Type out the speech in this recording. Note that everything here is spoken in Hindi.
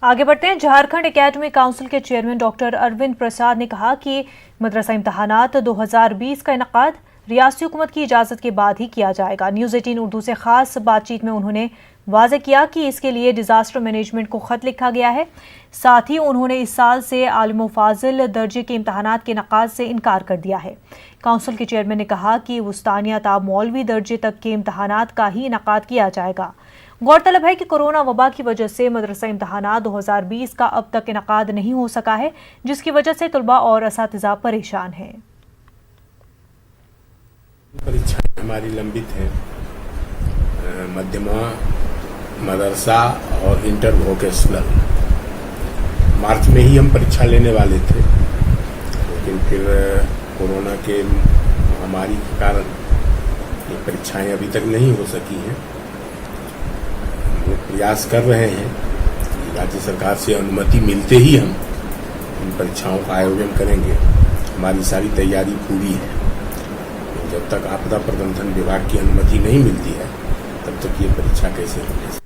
आगे बढ़ते हैं। झारखंड एकेडमिक काउंसिल के चेयरमैन डॉक्टर अरविंद प्रसाद ने कहा कि मदरसा इम्तहानात 2020 का इनकाद रियासती हुकूमत की इजाज़त के बाद ही किया जाएगा। न्यूज़ 18 उर्दू से खास बातचीत में उन्होंने वाज़े किया कि इसके लिए डिज़ास्टर मैनेजमेंट को ख़त लिखा गया है। साथ ही उन्होंने इस साल से आलिम फाजिल दर्जे के इम्तहानात के इनकाद से इनकार कर दिया है। काउंसिल के चेयरमैन ने कहा कि वस्तानिया ता मौलवी दर्जे तक के इम्तहानात का ही इनकाद किया जाएगा। गौरतलब है कि कोरोना वबा की वजह से मदरसा इम्तहानात 2020 का अब तक इनकाद नहीं हो सका है, जिसकी वजह से तलबा और असातिज़ा परेशान हैं। परीक्षाएं हमारी लंबित हैं। मध्यमा, मदरसा और इंटर वोकेशनल मार्च में ही हम परीक्षा लेने वाले थे, लेकिन फिर कोरोना के महामारी के कारण ये परीक्षाएं अभी तक नहीं हो सकी हैं। वो प्रयास कर रहे हैं, राज्य सरकार से अनुमति मिलते ही हम इन परीक्षाओं का आयोजन करेंगे। हमारी सारी तैयारी पूरी है। जब तक आपदा प्रबंधन विभाग की अनुमति नहीं मिलती है, तब तक ये परीक्षा कैसे होगी।